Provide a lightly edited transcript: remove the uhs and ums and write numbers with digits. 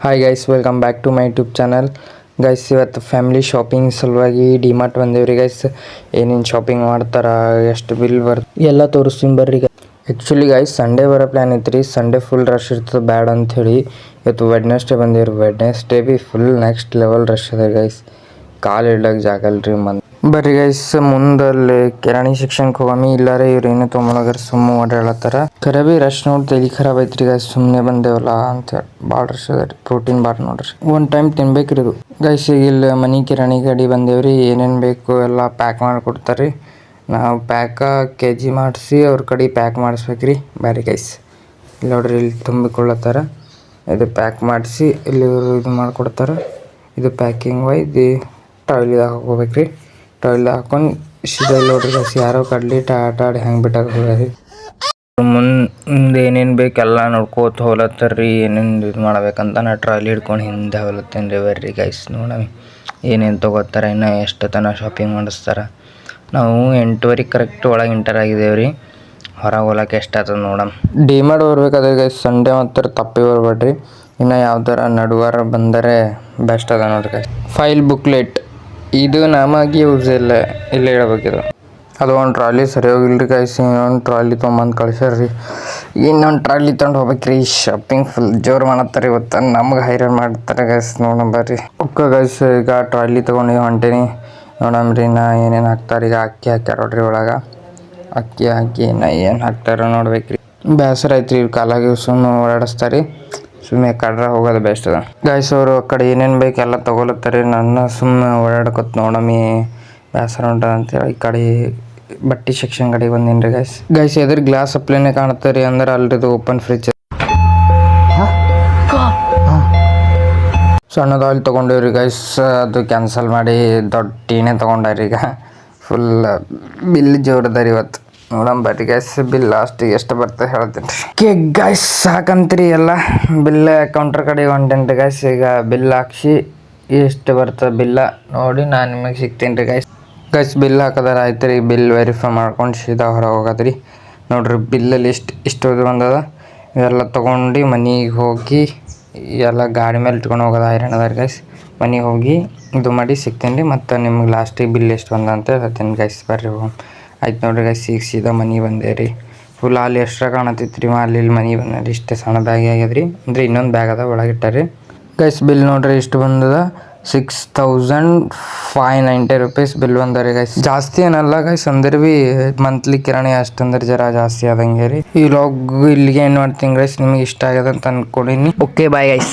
Hi guys, welcome back to my YouTube channel. Guys, ಇವತ್ತು family shopping ಸಲುವಾಗಿ ಡಿಮಾರ್ಟ್ ಬಂದೇವ್ರಿ guys. ಏನೇನು ಶಾಪಿಂಗ್ ಮಾಡ್ತಾರೆ, ಎಷ್ಟು ಬಿಲ್ ಎಲ್ಲ ತೋರಿಸ್ತೀನಿ ಬರ್ರಿ. ಆ್ಯಕ್ಚುಲಿ ಗೈಸ್, ಸಂಡೇ ಬರೋ ಪ್ಲ್ಯಾನ್ ಐತ್ರಿ. ಸಂಡೇ ಫುಲ್ ರಶ್ ಇರ್ತದೆ, ಬ್ಯಾಡ್ ಅಂಥೇಳಿ ಇವತ್ತು ವೆಡ್ನೆಸ್ಡೇ ಬಂದೇವ್ರಿ. ವೆಡ್ನೆಸ್ಡೇ ಬಿ ಫುಲ್ ನೆಕ್ಸ್ಟ್ ಲೆವೆಲ್ ರಶ್ ಅದ ಗೈಸ್. ಕಾಲು ಇಡ್ಲಕ್ಕೆ ಜಾಗ ಅಲ್ರಿ ಬರ್ರಿ ಗೈಸ್. ಮುಂದಲ್ಲಿ ಕಿರಾಣಿ ಸೆಕ್ಷನ್ಗೆ ಹೋಗಮ್ಮಿ. ಇಲ್ಲಾರೆ ಇವ್ರು ಏನೋ ತೊಗೊಂಡೋಗ್ರ ಸುಮ್ಮ ಓಡಾಡತ್ತಾರ. ಖರೆ ಬಿ ರಶ್ ನೋಡಿ ತಲೆ ಖರಾಬ್ ಐತ್ರಿ ಗೈಸ್. ಸುಮ್ಮನೆ ಬಂದೇವಲ್ಲ ಅಂತೇಳಿ ಭಾಳ ರಶ್ ಅದ ರೀ. ಪ್ರೋಟೀನ್ ಬಾರ್ ನೋಡ್ರಿ, ಒಂದು ಟೈಮ್ ತಿನ್ಬೇಕ್ರಿ ಇದು ಗೈಸ್. ಈಗ ಇಲ್ಲಿ ಮನೆ ಕಿರಾಣಿ ಗಾಡಿ ಬಂದೇವ್ರಿ. ಏನೇನು ಬೇಕು ಎಲ್ಲ ಪ್ಯಾಕ್ ಮಾಡಿಕೊಡ್ತಾರೆ ರೀ. ನಾವು ಕೆ ಜಿ ಮಾಡಿಸಿ ಅವ್ರ ಕಡೆ ಪ್ಯಾಕ್ ಮಾಡಿಸ್ಬೇಕ್ರಿ. ಬರ್ರಿ ಗೈಸ್, ಇಲ್ಲಿ ನೋಡ್ರಿ, ಇಲ್ಲಿ ತುಂಬಿಕೊಳ್ಳತ್ತಾರ. ಇದು ಪ್ಯಾಕ್ ಮಾಡಿಸಿ ಇಲ್ಲಿ ಇವರು ಇದು ಮಾಡಿಕೊಡ್ತಾರೆ. ಇದು ಪ್ಯಾಕಿಂಗ್ ಒಯ್ದು ಟಾಯ್ಲಿದಾಗ ಹಾಕೋಬೇಕ್ರಿ. ಟಾಯ್ಲಿದಾಗ ಹಾಕೊಂಡು ಸೀದಾ ನೋಡ್ರಿ ಗೈಸ್, ಯಾರೋ ಕಡ್ಲಿ ಆಟ ಆಡಿ ಹೆಂಗೆ ಬಿಟ್ಟಾಗ ಹೋಗ್ರಿ. ಮುಂದೆ ಏನೇನು ಬೇಕೆಲ್ಲ ನೋಡ್ಕೋತ ಹೋಗ್ಲತ್ತಾರ್ರಿ. ಏನೇನು ಇದು ಮಾಡ್ಬೇಕಂತ ನಾ ಟ್ರಾಲಿ ಹಿಡ್ಕೊಂಡು ಹಿಂದೆ ಹೋಗ್ಲತ್ತೇನೆ ರೀ. ಬರ್ರಿ ಗೈಸ್, ನೋಡಮ್ಮಿ ಏನೇನು ತೊಗೋತಾರೆ, ಇನ್ನು ಎಷ್ಟು ತನಕ ಶಾಪಿಂಗ್ ಮಾಡಿಸ್ತಾರೆ. ನಾವು 8:30 ಕರೆಕ್ಟ್ ಒಳಗೆ ಎಂಟರ್ ಆಗಿದ್ದೇವೆ ರೀ. ಹೊರಗೆ ಹೋಗ್ಲಕ್ಕೆ ಎಷ್ಟಾಗ್ತದೆ ನೋಡಮ್. ಡಿಮಾರ್ಟ್ ಬರ್ಬೇಕಾದ್ರೆ ಗೈಸ್ ಸಂಡೇ ಮತ್ತು ತಪ್ಪಿ ಬರ್ಬೇಡ್ರಿ. ಇನ್ನು ಯಾವ್ದಾರ ನಡುವಾರ ಬಂದರೆ ಬೆಸ್ಟ್ ಅದ ನೋಡ್ರಿ ಗೈಸ್. ಫೈಲ್ ಬುಕ್ಲೆಟ್ ಇದು ನಮಗೆ ಯೂಸ್ ಇಲ್ಲ, ಇಲ್ಲೇ ಇಡಬೇಕಿದು. ಅದು ಒಂದು ಟ್ರಾಲಿ ಸರಿ ಹೋಗಿಲ್ರಿ ಗೈಸ್. ಇನ್ನೊಂದು ಟ್ರಾಲಿ ತೊಗೊಂಬಂದು ಕಳ್ಸ್ಯಾರ್ರಿ. ಇನ್ನೊಂದು ಟ್ರಾಲಿ ತೊಗೊಂಡು ಹೋಗ್ಬೇಕ್ರಿ. ಶಾಪಿಂಗ್ ಫುಲ್ ಜೋರು ಮಾಡತ್ತಾರೆ ಇವತ್ತು. ನಮ್ಗೆ ಹೈರಾಣ ಮಾಡ್ತಾರೆ ಗೈಸ್. ನೋಡೋಣ ಬರ್ರಿ. ಓಕೆ ಗೈಸ್, ಈಗ ಟ್ರಾಲಿ ತೊಗೊಂಡು ಹೊಂಟೀನಿ. ನೋಡಮ್ರಿ ನಾ ಏನೇನು ಹಾಕ್ತಾರೆ. ಈಗ ಅಕ್ಕಿ ಹಾಕ್ಯಾರ ನೋಡ್ರಿ ಒಳಗೆ. ಅಕ್ಕಿ ಹಾಕಿ ನಾ ಏನು ಹಾಕ್ತಾರೋ ನೋಡ್ಬೇಕ್ರಿ. ಬೇಸರ ಐತ್ರಿ ಇವ್ರು ಕಾಲಾಗಿ ಸುಮ್ಮನೆ ಓಡಾಡಿಸ್ತಾರೆ. ಸುಮ್ಮನೆ ಕಡ್ರ ಹೋಗೋದು ಬೆಸ್ಟ್ ಅದ ಗೈಸ್. ಅವರು ಆ ಕಡೆ ಏನೇನು ಬೇಕು ಎಲ್ಲ ತೊಗೊಲತ್ತಾರೆ. ನನ್ನ ಸುಮ್ಮನೆ ಓಡಾಡ್ಕೊತ ನೋಡಮ್ಮಿ ಬೇಸರ ಉಂಟದ ಅಂತೇಳಿ ಈ ಕಡೆ ಬಟ್ಟೆ ಸೆಕ್ಷನ್ ಕಡೆಗೆ ಬಂದೀನಿ ರೀ ಗೈಸ್. ಎದುರು ಗ್ಲಾಸ್ ಸಪ್ಲೈನೇ ಕಾಣುತ್ತೆ ರೀ. ಅಂದ್ರೆ ಅಲ್ರಿದು ಓಪನ್ ಫ್ರಿಜ್. ಸಣ್ಣದು ಆಯಿಲ್ ತೊಗೊಂಡೇವ್ರಿ ಗೈಸ್. ಅದು ಕ್ಯಾನ್ಸಲ್ ಮಾಡಿ ದೊಡ್ಡ ಟೀನೇ ತೊಗೊಂಡಾರಿ. ಈಗ ಫುಲ್ ಬಿಲ್ ಜೋರದ ರೀ ಇವತ್ತು. ನೋಡಮ್ ಬರ್ರಿ ಗೈಸ್, ಬಿಲ್ ಲಾಸ್ಟಿಗೆ ಎಷ್ಟು ಬರ್ತದೆ ಹೇಳ್ತೀನಿ ರೀ. ಕೇಕ್ ಗೈಸ್ ಸಾಕಂತ್ರಿ ಎಲ್ಲ ಬಿಲ್ ಕೌಂಟರ್ ಕಡೆಗೆ ಹೊಂಟೇನಿ ರೀ ಗೈಸ್. ಈಗ ಬಿಲ್ ಹಾಕ್ಸಿ ಎಷ್ಟು ಬರ್ತದೆ ಬಿಲ್ಲ ನೋಡಿ ನಾನು ನಿಮಗೆ ಸಿಗ್ತೀನಿ ರೀ ಗೈಸ್. ಬಿಲ್ ಹಾಕೋದಾರ ಆಯ್ತು ರೀ. ಬಿಲ್ ವೆರಿಫೈ ಮಾಡ್ಕೊಂಡು ಸೀದಾ ಹೊರಗೆ ಹೋಗೋದ್ರಿ. ನೋಡ್ರಿ ಬಿಲ್ಲಲ್ಲಿ ಇಷ್ಟು ಬಂದದ. ಇವೆಲ್ಲ ತೊಗೊಂಡು ಮನೆಗೆ ಹೋಗಿ ಎಲ್ಲ ಗಾಡಿ ಮೇಲೆ ಇಟ್ಕೊಂಡು ಹೋಗೋದು ಹೈರಾಣ ಅದ ರೀ ಗೈಸ್. ಮನೆಗೆ ಹೋಗಿ ಇದು ಮಾಡಿ ಸಿಗ್ತೀನಿ ರೀ. ಮತ್ತು ನಿಮ್ಗೆ ಲಾಸ್ಟಿಗೆ ಬಿಲ್ ಎಷ್ಟು ಬಂದ ಅಂತ ಹೇಳ್ತೀನಿ ಗೈಸ್. ಬರ್ರಿ ಹೋಗಿ ಆಯ್ತು ನೋಡ್ರಿ ಗೈಸ್. ಈಗ ಸೀದಾ ಮನೆಗೆ ಬಂದೆ ರೀ. ಫುಲ್ ಅಲ್ಲಿ ಎಕ್ಸ್ಟ್ರಾ ಕಾಣತ್ತಿತ್ತು ರೀ. ಇಲ್ಲಿ ಮನೆಗೆ ಬಂದ್ರಿ. ಇಷ್ಟೇ ಸಣ್ಣ ಬ್ಯಾಗ್ ಆಗ್ಯದ್ರಿ. ಅಂದರೆ ಇನ್ನೊಂದು ಬ್ಯಾಗ್ ಅದ ಒಳಗೆ ಇಟ್ಟಾರಿ ಗೈಸ್. ಬಿಲ್ ನೋಡ್ರಿ ಇಷ್ಟು ಬಂದದ. 6,590 ರೂಪೀಸ್ ಬಿಲ್ ಬಂದರಿ ಗೈಸ್. ಜಾಸ್ತಿ ಏನಲ್ಲ ಗೈಸ್, ಅಂದ್ರೆ ಭೀ ಮಂತ್ಲಿ ಕಿರಾಣಿ ಅಷ್ಟಂದ್ರೆ ಜರ ಜಾಸ್ತಿ ಆದಂಗೆ ರೀ. ಈ ವ್ಲಾಗ್ ಇಲ್ಲಿಗೆ ಏನು ಮಾಡ್ತೀನಿ ಗೈಸ್. ನಿಮಗೆ ಇಷ್ಟ ಆಗ್ಯದ ಅಂತ ಅಂದ್ಕೊಂಡಿನಿ. Okay bye guys.